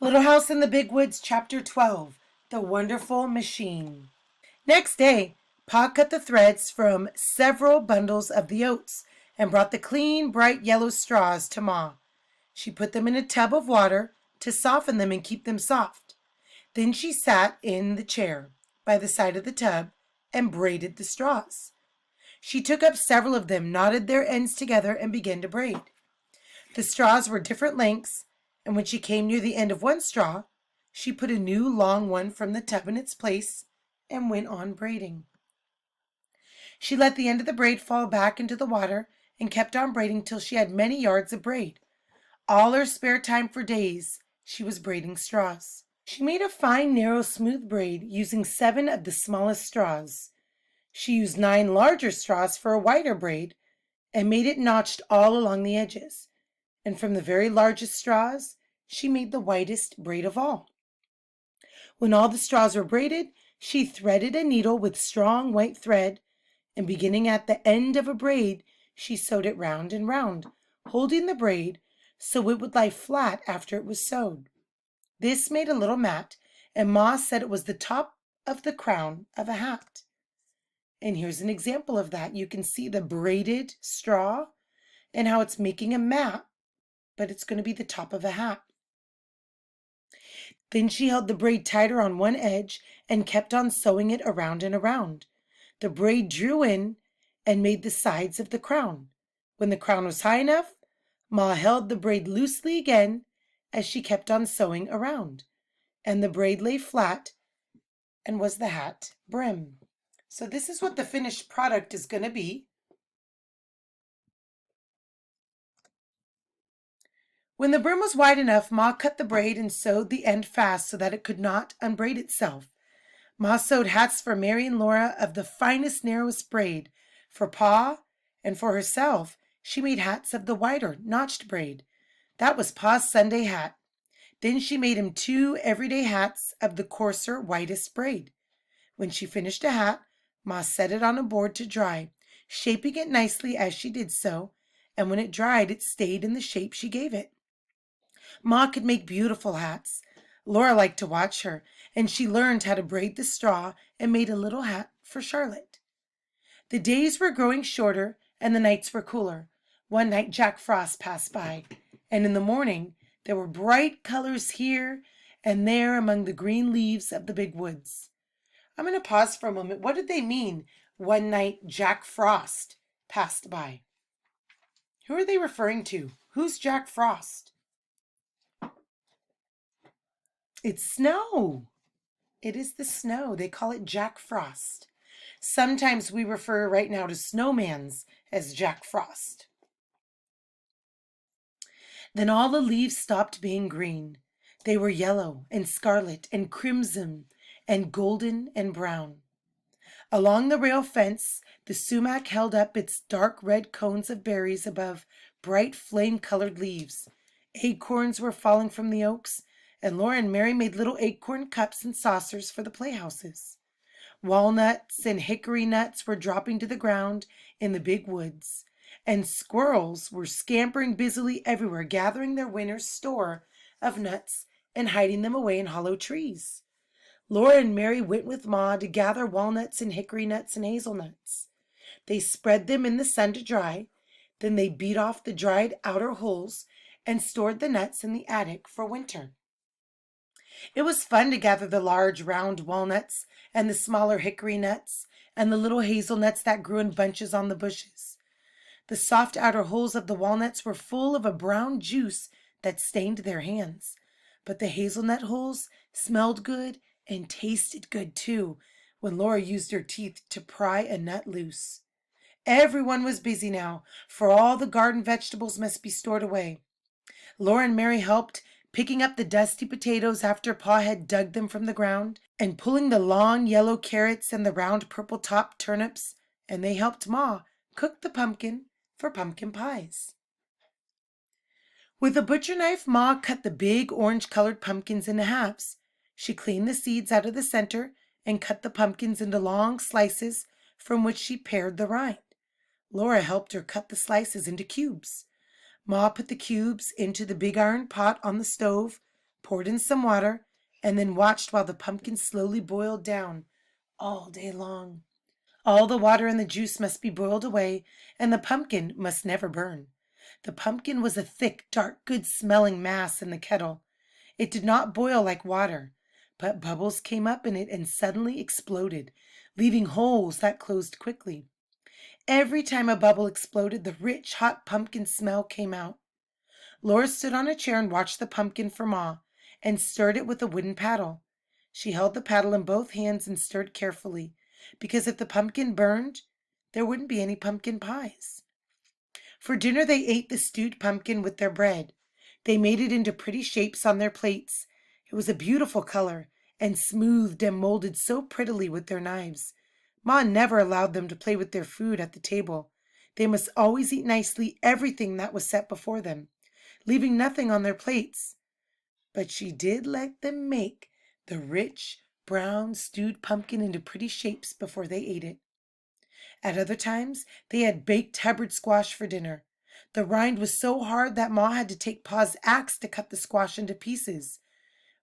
Little House in the Big Woods, Chapter 12, The Wonderful Machine. Next day, Pa cut the threads from several bundles of the oats and brought the clean, bright yellow straws to Ma. She put them in a tub of water to soften them and keep them soft. Then she sat in the chair by the side of the tub and braided the straws. She took up several of them, knotted their ends together, and began to braid. The straws were different lengths, and when she came near the end of one straw, she put a new long one from the tub in its place and went on braiding. She let the end of the braid fall back into the water and kept on braiding till she had many yards of braid. All her spare time for days she was braiding straws. She made a fine, narrow, smooth braid using 7 of the smallest straws. She used 9 larger straws for a wider braid and made it notched all along the edges. And from the very largest straws, she made the widest braid of all. When all the straws were braided, she threaded a needle with strong white thread, and beginning at the end of a braid, she sewed it round and round, holding the braid so it would lie flat after it was sewed. This made a little mat, and Ma said it was the top of the crown of a hat. And here's an example of that. You can see the braided straw and how it's making a mat, but it's going to be the top of a hat. Then she held the braid tighter on one edge and kept on sewing it around and around. The braid drew in and made the sides of the crown. When the crown was high enough, Ma held the braid loosely again as she kept on sewing around, and the braid lay flat and was the hat brim. So this is what the finished product is going to be. When the brim was wide enough, Ma cut the braid and sewed the end fast so that it could not unbraid itself. Ma sewed hats for Mary and Laura of the finest, narrowest braid. For Pa and for herself, she made hats of the wider, notched braid. That was Pa's Sunday hat. Then she made him 2 everyday hats of the coarser, widest braid. When she finished a hat, Ma set it on a board to dry, shaping it nicely as she did so, and when it dried, it stayed in the shape she gave it. Ma could make beautiful hats. Laura liked to watch her, and she learned how to braid the straw and made a little hat for Charlotte. The days were growing shorter and the nights were cooler. One night Jack Frost passed by, and in the morning there were bright colors here and there among the green leaves of the big woods. I'm going to pause for a moment. What did they mean, one night Jack Frost passed by? Who are they referring to? Who's Jack Frost? It's snow. It is the snow. They call it Jack Frost. Sometimes we refer right now to snowmans as Jack Frost. Then all the leaves stopped being green. They were yellow and scarlet and crimson and golden and brown. Along the rail fence, the sumac held up its dark red cones of berries above bright flame-colored leaves. Acorns were falling from the oaks, and Laura and Mary made little acorn cups and saucers for the playhouses. Walnuts and hickory nuts were dropping to the ground in the big woods, and squirrels were scampering busily everywhere, gathering their winter's store of nuts and hiding them away in hollow trees. Laura and Mary went with Ma to gather walnuts and hickory nuts and hazelnuts. They spread them in the sun to dry. Then they beat off the dried outer hulls and stored the nuts in the attic for winter. It was fun to gather the large round walnuts and the smaller hickory nuts and the little hazelnuts that grew in bunches on the bushes. The soft outer hulls of the walnuts were full of a brown juice that stained their hands, but the hazelnut hulls smelled good and tasted good too when Laura used her teeth to pry a nut loose. Everyone was busy now, for all the garden vegetables must be stored away. Laura and Mary helped picking up the dusty potatoes after Pa had dug them from the ground, and pulling the long yellow carrots and the round purple-topped turnips, and they helped Ma cook the pumpkin for pumpkin pies. With a butcher knife, Ma cut the big orange-colored pumpkins into halves. She cleaned the seeds out of the center and cut the pumpkins into long slices from which she pared the rind. Laura helped her cut the slices into cubes. Ma put the cubes into the big iron pot on the stove poured in some water, and then watched while the pumpkin slowly boiled down all day long. All the water and the juice must be boiled away, and the pumpkin must never burn. The pumpkin was a thick, dark, good-smelling mass in the kettle. It did not boil like water, but bubbles came up in it and suddenly exploded, leaving holes that closed quickly. Every time a bubble exploded, the rich, hot pumpkin smell came out. Laura stood on a chair and watched the pumpkin for Ma, and stirred it with a wooden paddle. She held the paddle in both hands and stirred carefully, because if the pumpkin burned, there wouldn't be any pumpkin pies. For dinner they ate the stewed pumpkin with their bread. They made it into pretty shapes on their plates. It was a beautiful color, and smoothed and molded so prettily with their knives. Ma never allowed them to play with their food at the table. They must always eat nicely everything that was set before them, leaving nothing on their plates. But she did let them make the rich, brown, stewed pumpkin into pretty shapes before they ate it. At other times, they had baked Hubbard squash for dinner. The rind was so hard that Ma had to take Pa's axe to cut the squash into pieces.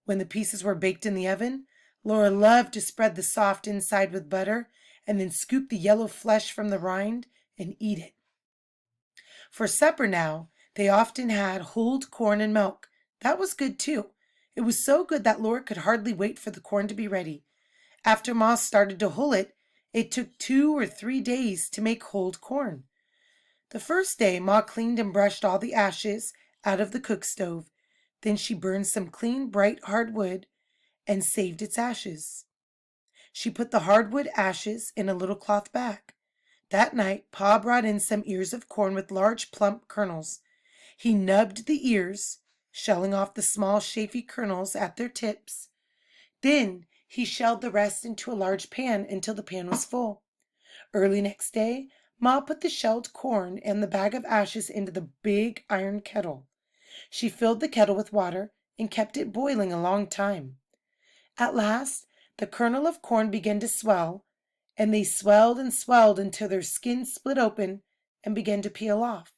When the pieces were baked in the oven, Laura loved to spread the soft inside with butter and then scoop the yellow flesh from the rind and eat it. For supper now, they often had hulled corn and milk. That was good too. It was so good that Laura could hardly wait for the corn to be ready. After Ma started to hull it, it took 2 or 3 days to make hulled corn. The first day, Ma cleaned and brushed all the ashes out of the cook stove. Then she burned some clean, bright hardwood and saved its ashes. She put the hardwood ashes in a little cloth bag. That night, Pa brought in some ears of corn with large, plump kernels. He nubbed the ears, shelling off the small, shapy kernels at their tips. Then he shelled the rest into a large pan until the pan was full. Early next day, Ma put the shelled corn and the bag of ashes into the big iron kettle. She filled the kettle with water and kept it boiling a long time. At last, the kernel of corn began to swell, and they swelled and swelled until their skins split open and began to peel off.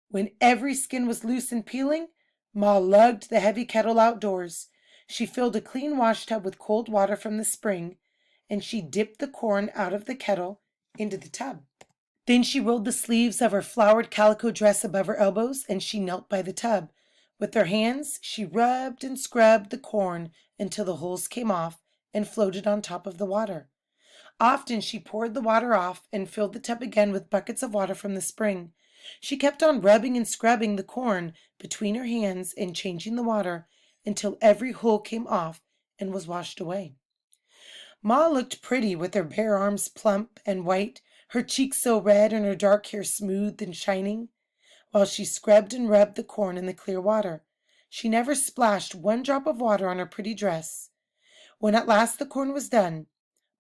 When every skin was loose and peeling, Ma lugged the heavy kettle outdoors. She filled a clean washtub with cold water from the spring, and she dipped the corn out of the kettle into the tub. Then she rolled the sleeves of her flowered calico dress above her elbows, and she knelt by the tub. With her hands, she rubbed and scrubbed the corn until the holes came off and floated on top of the water. Often she poured the water off and filled the tub again with buckets of water from the spring. She kept on rubbing and scrubbing the corn between her hands and changing the water until every hole came off and was washed away. Ma looked pretty with her bare arms plump and white, her cheeks so red and her dark hair smooth and shining. While she scrubbed and rubbed the corn in the clear water, she never splashed one drop of water on her pretty dress. When at last the corn was done,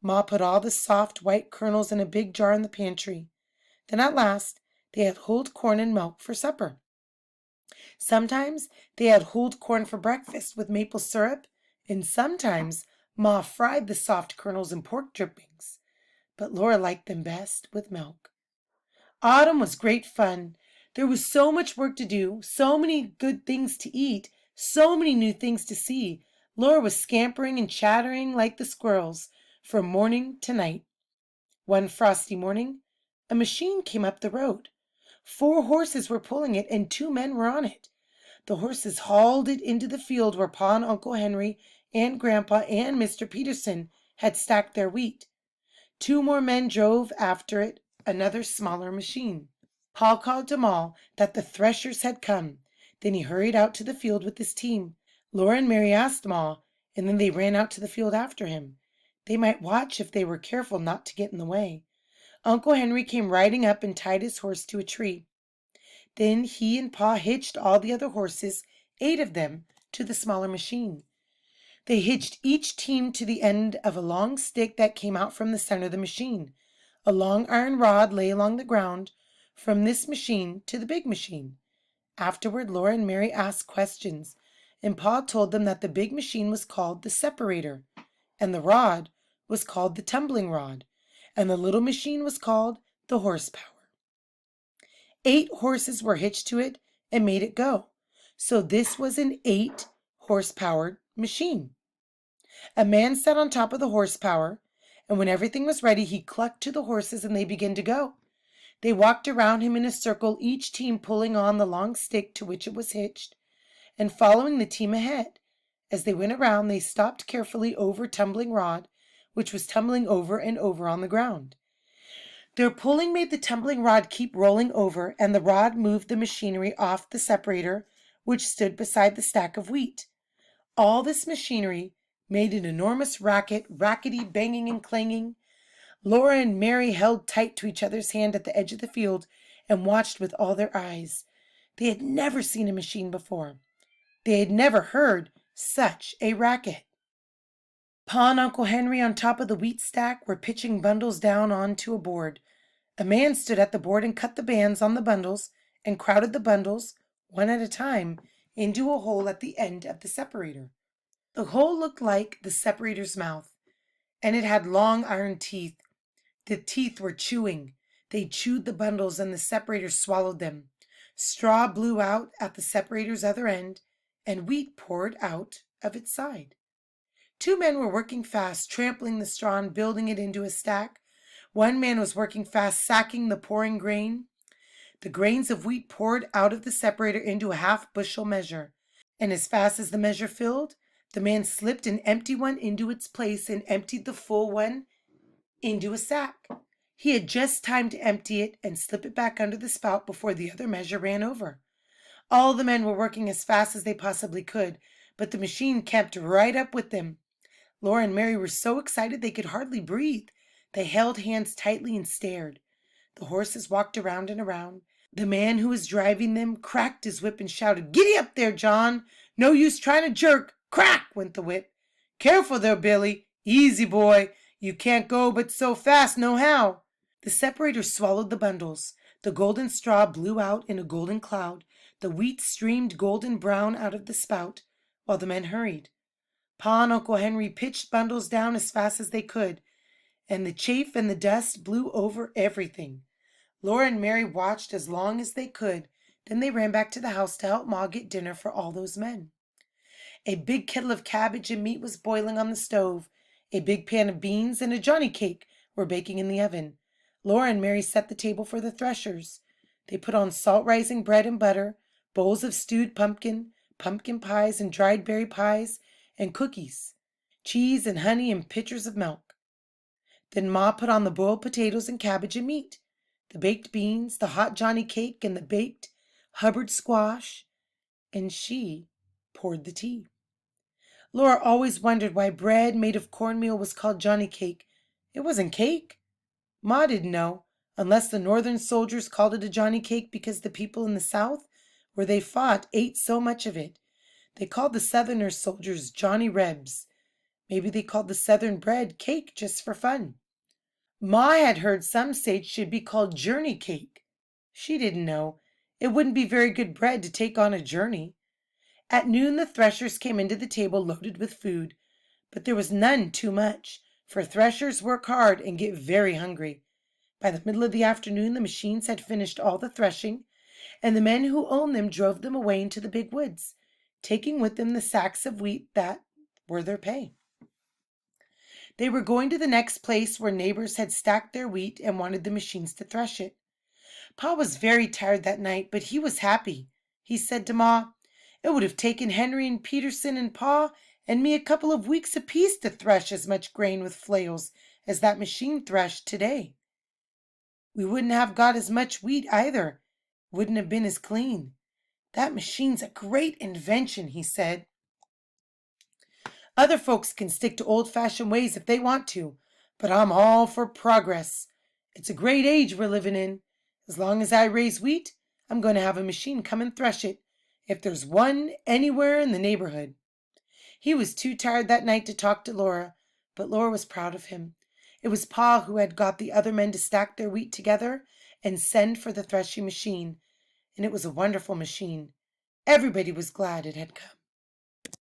Ma put all the soft white kernels in a big jar in the pantry. Then at last they had hulled corn and milk for supper. Sometimes they had hulled corn for breakfast with maple syrup, and sometimes Ma fried the soft kernels in pork drippings, but Laura liked them best with milk. Autumn was great fun. There was so much work to do, so many good things to eat, so many new things to see. Laura was scampering and chattering like the squirrels from morning to night. One frosty morning, a machine came up the road. 4 horses were pulling it, and 2 men were on it. The horses hauled it into the field where Pa and Uncle Henry and Grandpa and Mr. Peterson had stacked their wheat. 2 more men drove after it, another smaller machine. Pa called to Ma that the threshers had come. Then he hurried out to the field with his team. Laura and Mary asked Ma, and then they ran out to the field after him. They might watch if they were careful not to get in the way. Uncle Henry came riding up and tied his horse to a tree. Then he and Pa hitched all the other horses, 8 of them, to the smaller machine. They hitched each team to the end of a long stick that came out from the center of the machine. A long iron rod lay along the ground from this machine to the big machine. Afterward, Laura and Mary asked questions, and Pa told them that the big machine was called the Separator, and the rod was called the tumbling rod, and the little machine was called the horsepower. 8 horses were hitched to it and made it go. So this was an 8 horse-powered machine. A man sat on top of the horsepower, and when everything was ready, he clucked to the horses and they began to go. They walked around him in a circle, each team pulling on the long stick to which it was hitched, and following the team ahead. As they went around, they stopped carefully over Tumbling Rod, which was tumbling over and over on the ground. Their pulling made the tumbling rod keep rolling over, and the rod moved the machinery off the separator, which stood beside the stack of wheat. All this machinery made an enormous racket, rackety, banging and clanging. Laura and Mary held tight to each other's hand at the edge of the field and watched with all their eyes. They had never seen a machine before. They had never heard such a racket. Pa and Uncle Henry on top of the wheat stack were pitching bundles down onto a board. A man stood at the board and cut the bands on the bundles and crowded the bundles, one at a time, into a hole at the end of the separator. The hole looked like the separator's mouth, and it had long iron teeth. The teeth were chewing. They chewed the bundles and the separator swallowed them. Straw blew out at the separator's other end, and wheat poured out of its side. Two men were working fast, trampling the straw and building it into a stack. One man was working fast, sacking the pouring grain. The grains of wheat poured out of the separator into a half-bushel measure, and as fast as the measure filled, the man slipped an empty one into its place and emptied the full one into a sack. He had just time to empty it and slip it back under the spout before the other measure ran over. All the men were working as fast as they possibly could, but the machine kept right up with them. Laura and Mary were so excited they could hardly breathe. They held hands tightly and stared. The horses walked around and around. The man who was driving them cracked his whip and shouted, "Giddy up there, John! No use trying to jerk!" Crack went the whip. "Careful there, Billy! Easy, boy! You can't go but so fast, nohow!" The separator swallowed the bundles. The golden straw blew out in a golden cloud. The wheat streamed golden brown out of the spout, while the men hurried. Pa and Uncle Henry pitched bundles down as fast as they could, and the chaff and the dust blew over everything. Laura and Mary watched as long as they could. Then they ran back to the house to help Ma get dinner for all those men. A big kettle of cabbage and meat was boiling on the stove. A big pan of beans and a Johnny cake were baking in the oven. Laura and Mary set the table for the threshers. They put on salt-rising bread and butter, bowls of stewed pumpkin, pumpkin pies and dried berry pies, and cookies, cheese and honey and pitchers of milk. Then Ma put on the boiled potatoes and cabbage and meat, the baked beans, the hot Johnny cake, and the baked Hubbard squash, and she poured the tea. Laura always wondered why bread made of cornmeal was called Johnny cake. It wasn't cake. Ma didn't know, unless the Northern soldiers called it a Johnny cake because the people in the South, where they fought, ate so much of it. They called the Southern soldiers Johnny Rebs. Maybe they called the Southern bread cake just for fun. Ma had heard some say it should be called journey cake. She didn't know. It wouldn't be very good bread to take on a journey. At noon the threshers came into the table loaded with food, but there was none too much, for threshers work hard and get very hungry. By the middle of the afternoon the machines had finished all the threshing, and the men who owned them drove them away into the big woods, taking with them the sacks of wheat that were their pay. They were going to the next place where neighbors had stacked their wheat and wanted the machines to thresh it. Pa was very tired that night, but he was happy. He said to Ma, "It would have taken Henry and Peterson and Pa and me a couple of weeks apiece to thresh as much grain with flails as that machine threshed today. We wouldn't have got as much wheat either. Wouldn't have been as clean. That machine's a great invention," he said. "Other folks can stick to old-fashioned ways if they want to, but I'm all for progress. It's a great age we're living in. As long as I raise wheat, I'm going to have a machine come and thresh it, if there's one anywhere in the neighborhood." He was too tired that night to talk to Laura, but Laura was proud of him. It was Pa who had got the other men to stack their wheat together and send for the threshing machine, and it was a wonderful machine. Everybody was glad it had come.